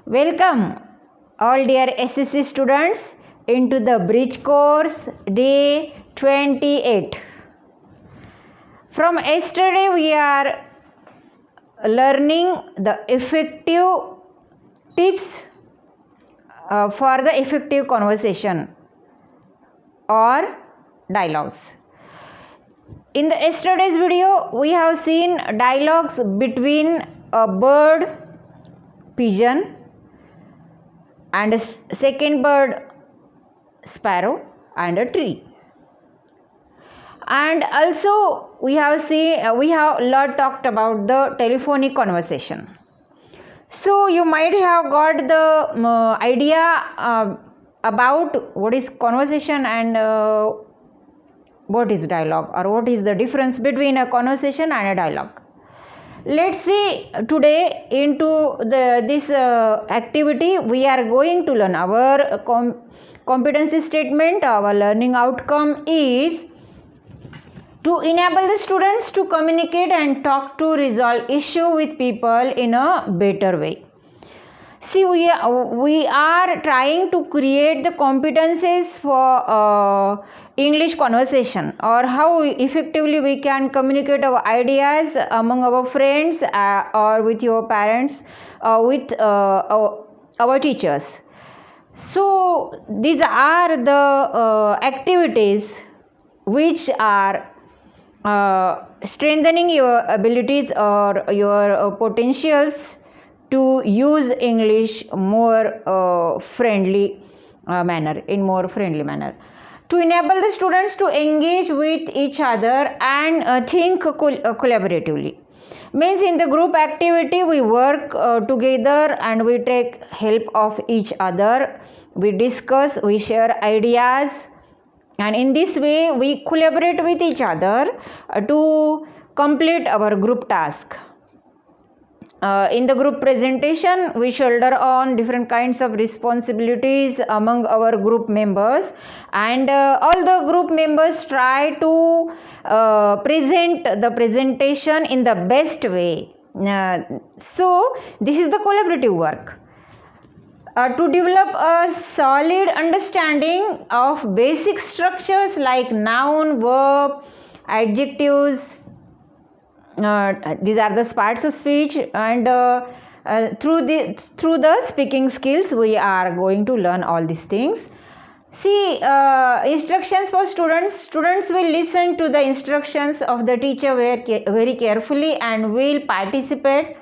Welcome all dear SSC students into the bridge course day 28. From yesterday we are learning the effective tips for the effective conversation or dialogues. In the yesterday's video we have seen dialogues between a bird, pigeon, and a second bird, sparrow, and a tree. And also we have lot talked about the telephonic conversation. So you might have got the idea about what is conversation and what is dialogue, or what is the difference between a conversation and a dialogue. Let's see, today into this activity we are going to learn our competency statement. Our learning outcome is to enable the students to communicate and talk to resolve issue with people in a better way. See, we are trying to create the competencies for English conversation, or how effectively we can communicate our ideas among our friends or with your parents, with our teachers. So these are the activities which are strengthening your abilities or your potentials to use English more friendly manner, in more friendly manner. To enable the students to engage with each other and think collaboratively. Means in the group activity we work together and we take help of each other. We discuss, we share ideas, and in this way we collaborate with each other to complete our group task. In the group presentation we shoulder on different kinds of responsibilities among our group members, and all the group members try to present the presentation in the best way. So this is the collaborative work. To develop a solid understanding of basic structures like noun, verb, adjectives, these are the parts of speech, and through the speaking skills we are going to learn all these things. See, instructions for students will listen to the instructions of the teacher very carefully and will participate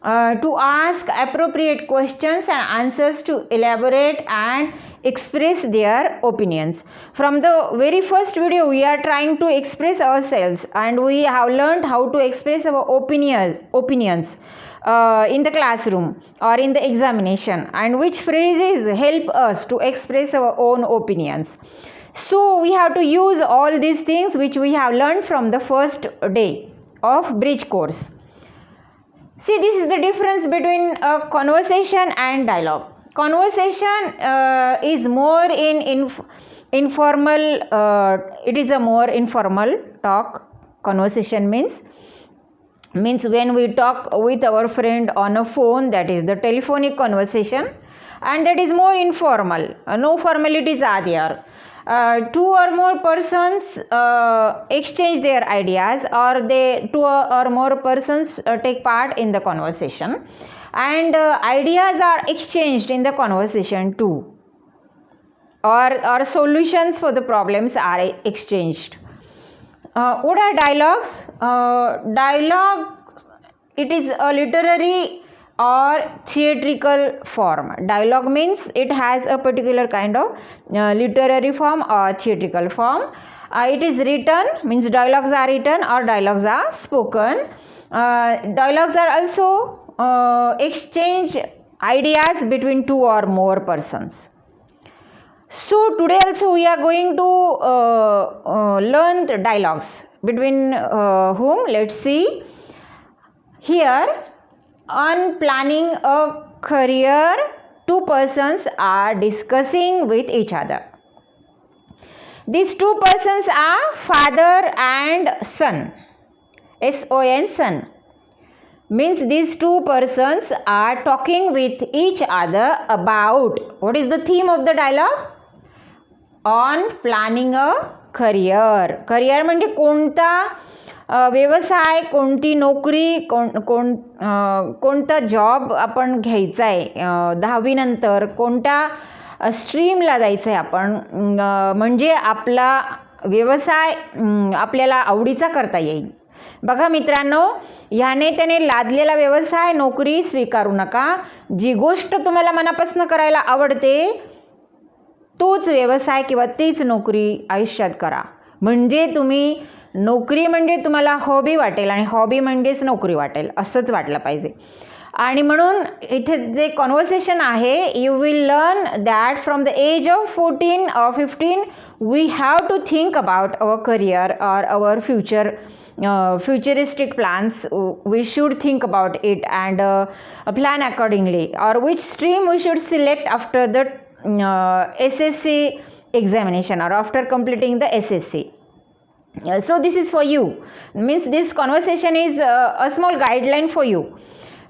to ask appropriate questions and answers, to elaborate and express their opinions. From the very first video we are trying to express ourselves, and we have learned how to express our opinions in the classroom or in the examination, and which phrases help us to express our own opinions. So we have to use all these things which we have learned from the first day of bridge course. See, this is the difference between a conversation and dialogue. Conversation is more informal. It is a more informal talk. Conversation means when we talk with our friend on a phone, that is the telephonic conversation, and that is more informal. No formalities are there. Two or more persons exchange their ideas, or two or more persons take part in the conversation, and ideas are exchanged in the conversation too, or solutions for the problems are exchanged. What are dialogues? Dialogue, it is a literary or theatrical form. Dialogue means it has a particular kind of literary form or theatrical form. It is written, means dialogues are written or dialogues are spoken. Dialogues are also exchange ideas between two or more persons. So today also we are going to learn the dialogues between whom. Let's see here. On planning a career, two persons are discussing with each other. These two persons are father and son, son. means these two persons are talking with each other about, what is the theme of the dialogue? On planning a career. career म्हणजे कोणता व्यवसाय, कोणती नोकरी, कोणता job आपण घ्यायचा आहे, 10वी नंतर कोणत्या स्ट्रीमला जायचं आहे आपण, म्हणजे आपला व्यवसाय आपल्याला आवडीचा करता येईल. बघा मित्रांनो, ह्याने त्याने लादलेला व्यवसाय, नोकरी स्वीकारू नका. जी गोष्ट तुम्हाला मनापासून करायला आवडते तोच व्यवसाय किंवा तीच नोकरी आयुष्यात करा. म्हणजे तुम्ही नोकरी म्हणजे तुम्हाला हॉबी वाटेल आणि हॉबी म्हणजेच नोकरी वाटेल, असंच वाटलं पाहिजे. आणि म्हणून इथे जे कॉन्व्हर्सेशन आहे, you will learn that from the age of 14 or 15 we have to think about our career or our futuristic plans. We should think about it and plan accordingly, or which stream we should select after the SSC examination or after completing the SSC. So this is for you, means this conversation is a small guideline for you.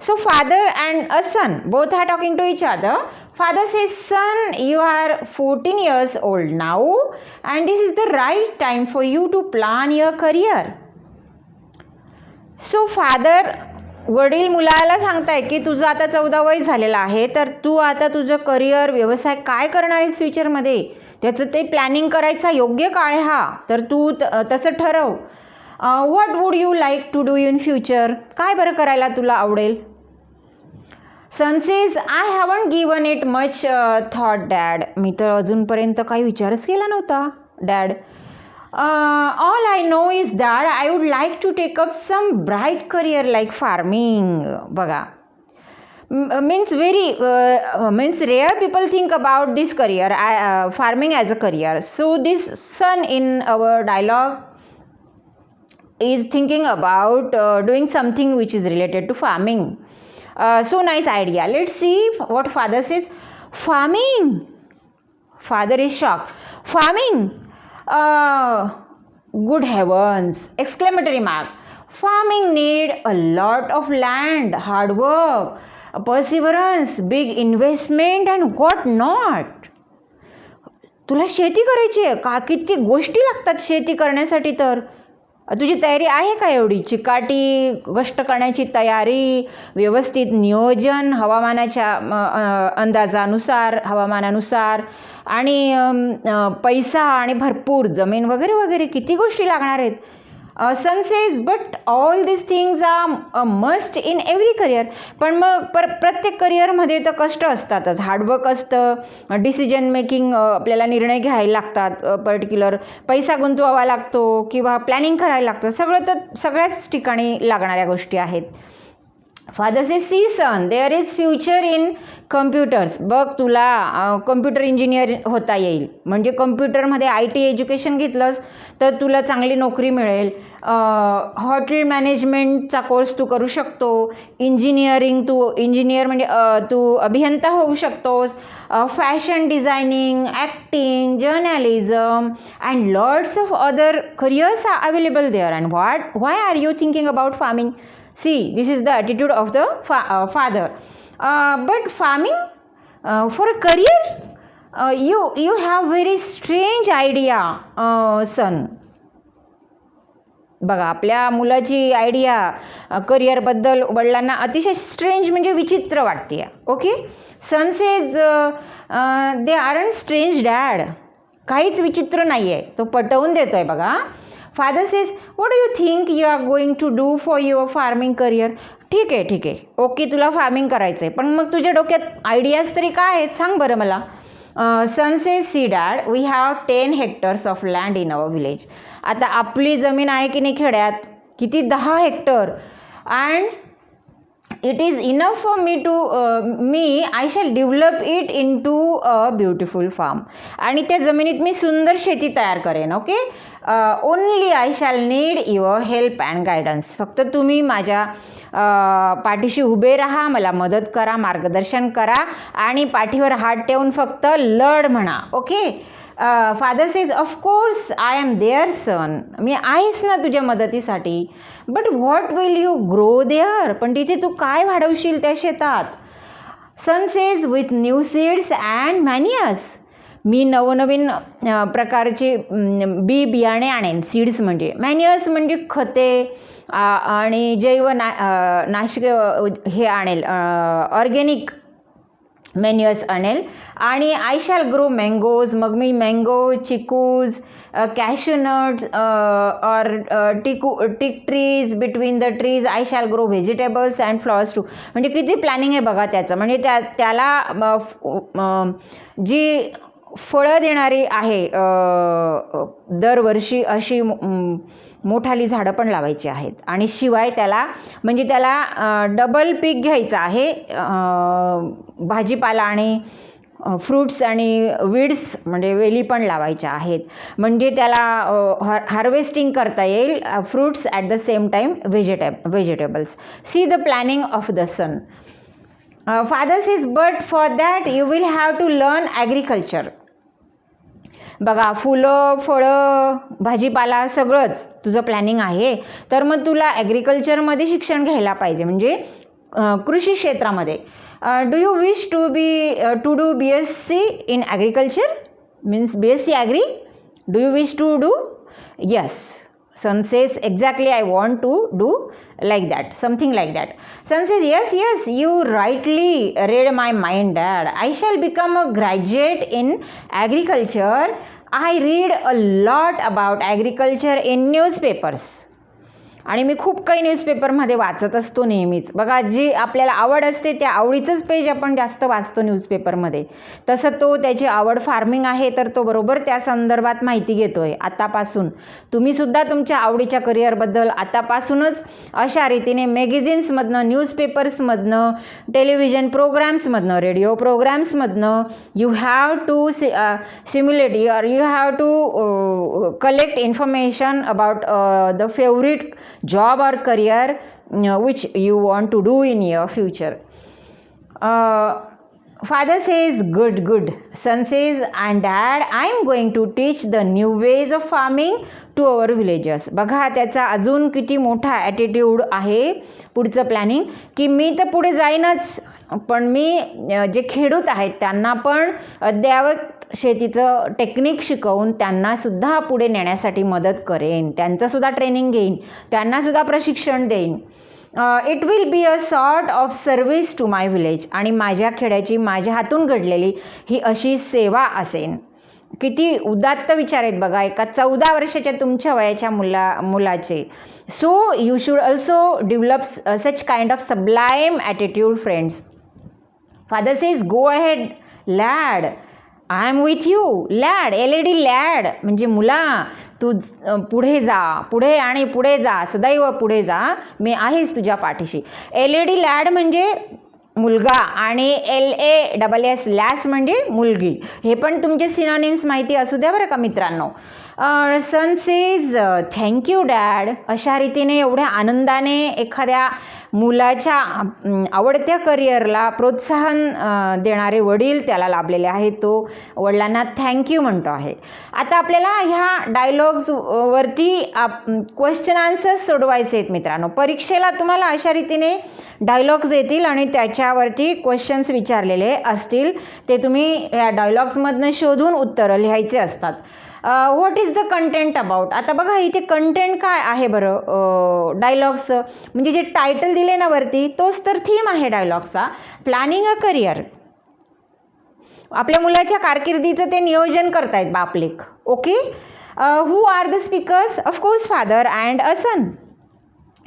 So father and a son both are talking to each other. Father says, son, you are 14 years old now and this is the right time for you to plan your career. So father, वडील मुलाला सांगताय की तुझं आता 14 वय झालेलं आहे, तर तू आता तुझं करिअर, व्यवसाय काय करणार आहेस फ्युचरमध्ये, त्याचं ते प्लॅनिंग करायचा योग्य काळ आहे हा, तर तू तसं ठरव. What would you like to do in future, काय बरं करायला तुला आवडेल. Son says, I haven't given it much thought dad, मी तर अजूनपर्यंत काही विचारच केला नव्हता dad. All I know is that I would like to take up some bright career like farming. बघा, means rare people think about this career, farming as a career. So this son in our dialogue is thinking about doing something which is related to farming. So nice idea. Let's see what father says. Farming. Father is shocked. Farming. Good heavens! Exclamatory mark. Farming need a lot of land, hard work, perseverance, big investment and what not. तुला शेती करायची आहे का? किती गोष्टी लागतात शेती करण्यासाठी. तर तुझी तयारी आहे का एवढी? चिकाटी कष्ट करण्याची तयारी, व्यवस्थित नियोजन, हवामानाच्या अंदाजानुसार, हवामानानुसार, आणि पैसा आणि भरपूर जमीन वगैरे वगैरे किती गोष्टी लागणार आहेत. Son says, but all this things are must in every career. पण मग प्रत्येक करिअरमध्ये तर कष्ट असतातच, हार्डवर्क असतं, डिसिजन मेकिंग, आपल्याला निर्णय घ्यायला लागतात, पर्टिक्युलर पैसा गुंतवावा लागतो किंवा प्लॅनिंग करायला लागतं, सगळं तर सगळ्याच ठिकाणी लागणाऱ्या गोष्टी आहेत. Father says, see son, there is future in computers. बघ, तुला कम्प्युटर इंजिनियर होता येईल, म्हणजे कम्प्युटरमध्ये IT एज्युकेशन घेतलंस तर तुला चांगली नोकरी मिळेल. हॉटेल मॅनेजमेंटचा कोर्स तू करू शकतो. इंजिनियर म्हणजे तू अभियंता होऊ शकतोस. Fashion designing, acting, journalism and lots of other careers are available there. And why are you thinking about farming? See, this is the attitude of the father. But farming for a career, you have very strange idea, son. बघा, आपल्या मुलाची idea करिअरबद्दल वडिलांना अतिशय strange म्हणजे विचित्र वाटते. Okay, son says, they aren't strange dad. काहीच विचित्र नाही आहे, तो पटवून देतोय. बघा, father says, what do you think you are going to do for your farming career? ठीक आहे, ओके, तुला फार्मिंग करायचं आहे, पण मग तुझ्या डोक्यात आयडियाज तरी काय आहेत, सांग बरं मला. Son says, see dad, we have 10 hectares of land in our village. आता आपली जमीन आहे की नाही खेड्यात, किती 10 hectare. And it is enough for me I shall develop it into a beautiful farm. आणि त्या जमिनीत मी सुंदर शेती तयार करेन. Okay, only I shall need your help and guidance. फक्त तुम्ही माझ्या पाठीशी उभे राहा, मला मदत करा, मार्गदर्शन करा आणि पाठीवर हात ठेवून फक्त लढ म्हणा. Okay. Father says of course I am there son. मी आहेच ना तुझ्या मदतीसाठी. But what will you grow there. पण तिथे तू काय वाढवशील त्या शेतात. Son says with new seeds and manures. मी नवनवीन प्रकारचे बियाणे आणेन. सीड्स म्हणजे, मॅन्युअर्स म्हणजे खते आणि नाशक हे आणेल, ऑर्गॅनिक मॅन्युअर्स आणेल. आणि आय शॅल ग्रो मँगोज. मग मी मँगो, चिकूज, कॅशनट्स और teak trees. Between the trees I shall grow vegetables and flowers too. म्हणजे किती प्लॅनिंग आहे बघा त्याचं. म्हणजे त्याला जी फळं देणारी आहे दरवर्षी अशी मोठाली झाडं पण लावायची आहेत. आणि शिवाय त्याला डबल पीक घ्यायचं आहे. भाजीपाला आणि फ्रूट्स आणि वीड्स म्हणजे वेली पण लावायच्या आहेत. म्हणजे त्याला हार्वेस्टिंग करता येईल fruits at the same time vegetables. See the planning of the son. Father says but for that you will have to learn agriculture. बघा, फुलं, फळं, भाजीपाला सगळंच तुझं प्लॅनिंग आहे, तर मग तुला ॲग्रिकल्चरमध्ये शिक्षण घ्यायला पाहिजे, म्हणजे कृषी क्षेत्रामध्ये. Do you wish to do BSc in agriculture means BSc agri. Do you wish to do. Yes. Son says, exactly, I want to do like that, something like that. Son says, yes, you rightly read my mind, Dad. I shall become a graduate in agriculture. I read a lot about agriculture in newspapers. आणि मी खूप काही न्यूजपेपरमध्ये वाचत असतो नेहमीच. बघा, जी आपल्याला आवड असते त्या आवडीचंच पेज आपण जास्त वाचतो न्यूजपेपरमध्ये. तसं त्याची आवड फार्मिंग आहे, तर तो बरोबर त्या संदर्भात माहिती घेतोय आतापासून. तुम्हीसुद्धा तुमच्या आवडीच्या करिअरबद्दल आतापासूनच अशा रीतीने मॅगझिन्समधनं, न्यूजपेपर्समधनं, टेलिव्हिजन प्रोग्राम्समधनं, रेडिओ प्रोग्राम्समधनं you have to simulate or you have to collect information about the favorite job or career which you want to do in your future. Father says, good. Son says, and Dad, I am going to teach the new ways of farming to our villagers. बघा, त्याचा अजून किती मोठा attitude आहे, पुढचं planning, की मी तर पुढे जाईनच, पण मी जे खेडूत आहेत त्यांना पण अद्ययावत शेतीचं टेक्निक शिकवून त्यांनासुद्धा पुढे नेण्यासाठी मदत करेन, त्यांचंसुद्धा ट्रेनिंग घेईन, त्यांनासुद्धा प्रशिक्षण देईन. It will be a sort of service to my village. आणि माझ्या खेड्याची माझ्या हातून घडलेली ही अशी सेवा असेल. किती उदात्त विचार आहेत बघा एका 14 वर्षाच्या तुमच्या वयाच्या मुलाचे. So you should also develop such kind of sublime attitude friends. Father says, go ahead lad, I am with you. Lad, LED lad म्हणजे मुला, तू पुढे जा, पुढे आणि पुढे जा, सदैव पुढे जा, मी आहेच तुझ्या पाठीशी. LED लॅड म्हणजे मुलगा आणि LASS लॅस म्हणजे मुलगी. हे पण तुमचे सिनोनिम्स माहिती असू द्या बरं का मित्रांनो. सन सेज, थँक्यू डॅड. अशा रीतीने एवढ्या आनंदाने एखाद्या मुलाच्या आवडत्या करिअरला प्रोत्साहन देणारे वडील त्याला लाभलेले आहेत. तो वडिलांना थँक्यू म्हणतो आहे. आता आपल्याला ह्या डायलॉग्सवरती क्वेश्चन आन्सर्स सोडवायचे आहेत मित्रांनो. परीक्षेला तुम्हाला अशा रीतीने डायलॉग्स येतील आणि त्याच्यावरती क्वेश्चन्स विचारलेले असतील. ते तुम्ही या डायलॉग्समधनं शोधून उत्तरं लिहायचे असतात. What is the content about. आता बघा इथे कंटेंट काय आहे बरं डायलॉग्सचं, म्हणजे जे टायटल दिले ना वरती तोच तर थीम आहे डायलॉग्सचा. Planning a career. आपल्या मुलाच्या कारकिर्दीचं ते नियोजन करतायत बापलेक. Okay. Who are the speakers. Of course father and a son.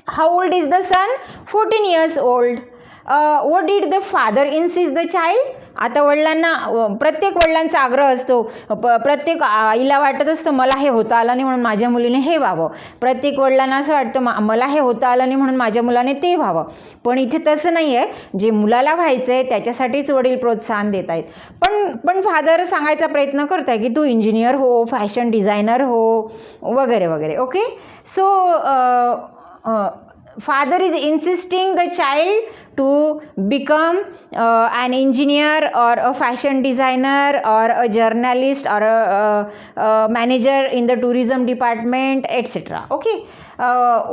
How old is the son? 14 years old. What did the father insist the child? आता वडिलांना प्रत्येक वडिलांचा आग्रह असतो, प्रत्येक आईला वाटत असतं मला हे होता आलं नाही म्हणून माझ्या मुलीने हे व्हावं, प्रत्येक वडिलांना असं वाटतं मला हे होता आलं नाही म्हणून माझ्या मुलाने ते व्हावं. पण इथे तसं नाही आहे, जे मुलाला व्हायचं आहे त्याच्यासाठीच वडील प्रोत्साहन देत आहेत. पण फादर सांगायचा प्रयत्न करत आहे की तू इंजिनियर हो, फॅशन डिझायनर हो, वगैरे वगैरे. Okay, so father is insisting the child to become an engineer or a fashion designer or a journalist or a manager in the tourism department, etc. Okay,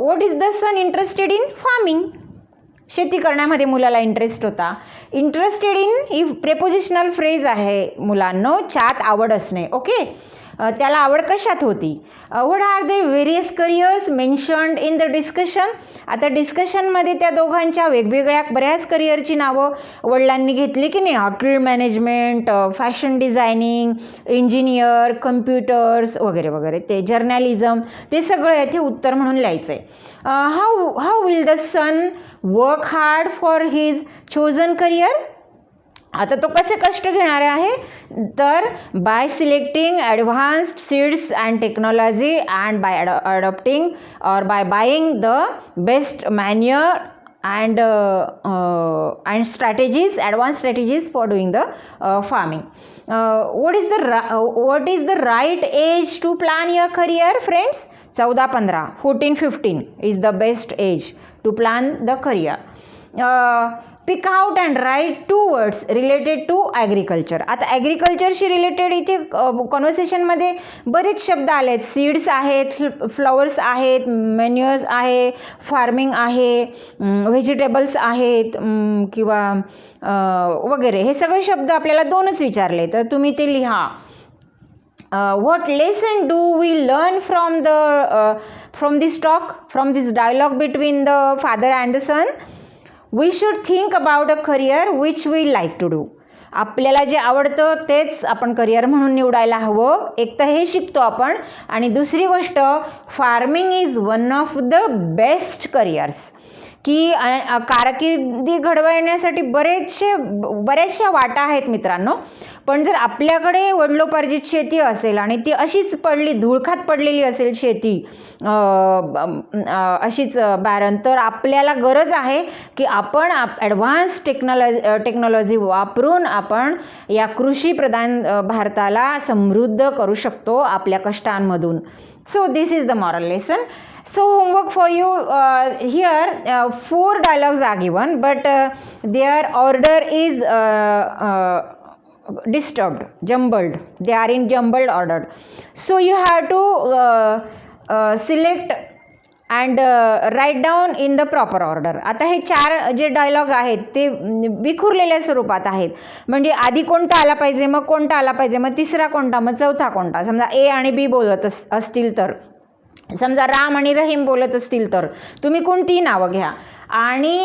what is the son interested in? Farming. शेती करण्यामध्ये मुलाला interest होता. Interested in he prepositional phrase आहे मुलांनो, च्यात आवड असणे. Okay, त्याला आवड कशात होती? What are the various careers mentioned in the discussion? आता डिस्कशनमध्ये त्या दोघांच्या वेगवेगळ्या बऱ्याच करिअरची नावं वडिलांनी घेतली की नाही, hotel management, fashion designing, engineer, computers वगैरे वगैरे, ते जर्नलिझम, ते सगळं येथे उत्तर म्हणून लिहायचं आहे. How will the son work hard for his chosen career? आता तो कसे कष्ट घेणार आहे? तर by selecting advanced seeds and technology and by adopting or by buying the best manure and strategies, advanced strategies for doing the farming. What is the right age to plan your career, friends? 14-15, 14-15 is the best age to plan the career. Pick out and write 2 words related to agriculture. आता ॲग्रिकल्चरशी related इथे कॉन्व्हर्सेशनमध्ये बरेच शब्द आले आहेत. Seeds आहेत, flowers आहेत, मॅन्युअर्स आहे, फार्मिंग आहे, व्हेजिटेबल्स आहेत किंवा वगैरे, हे सगळे शब्द आपल्याला 2च विचारले, तर तुम्ही ते लिहा. What lesson do we learn from this talk, from this dialogue between the father and the son? We should think about a career which we like to do. आपल्याला जे आवडतं तेच आपण करिअर म्हणून निवडायला हवं. एक तर हे शिकतो आपण, आणि दुसरी गोष्ट, farming is one of the best careers, की कारकिर्दी घडवण्यासाठी बऱ्याचशा वाटा आहेत मित्रांनो. पण जर आपल्याकडे वडिलोपार्जित शेती असेल आणि ती अशीच धुळखात पडलेली असेल शेती, अशीच बॅरन, तर आपल्याला गरज आहे की आपण ॲडव्हान्स टेक्नॉलॉजी वापरून आपण या कृषीप्रधान भारताला समृद्ध करू शकतो आपल्या कष्टांमधून. So this is the moral lesson. So homework for you, here 4 dialogues are given, but their order is disturbed, jumbled. They are in jumbled order. So you have to select and write down in the proper order. आता हे 4 जे dialogue आहेत ते विखुरलेल्या स्वरूपात आहेत. म्हणजे आधी कोणता आला पाहिजे, मग कोणता आला पाहिजे, मग तिसरा कोणता, मग चौथा कोणता. समजा ए आणि बी बोलत असतील तर, समजा राम आणि रहीम बोलत असतील तर तुम्ही कोणतीही नावं घ्या, आणि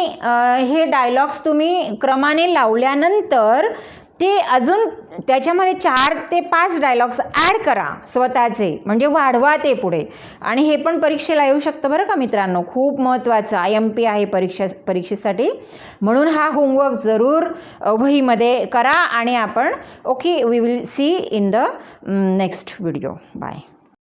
हे डायलॉग्स तुम्ही क्रमाने लावल्यानंतर ते अजून त्याच्यामध्ये 4 ते 5 डायलॉग्स ॲड करा स्वतःचे, म्हणजे वाढवा ते पुढे. आणि हे पण परीक्षेला येऊ शकतं बरं का मित्रांनो, खूप महत्त्वाचं IMP आहे परीक्षेसाठी. म्हणून हा होमवर्क जरूर वहीमध्ये करा, आणि आपण we will see in the next video. Bye.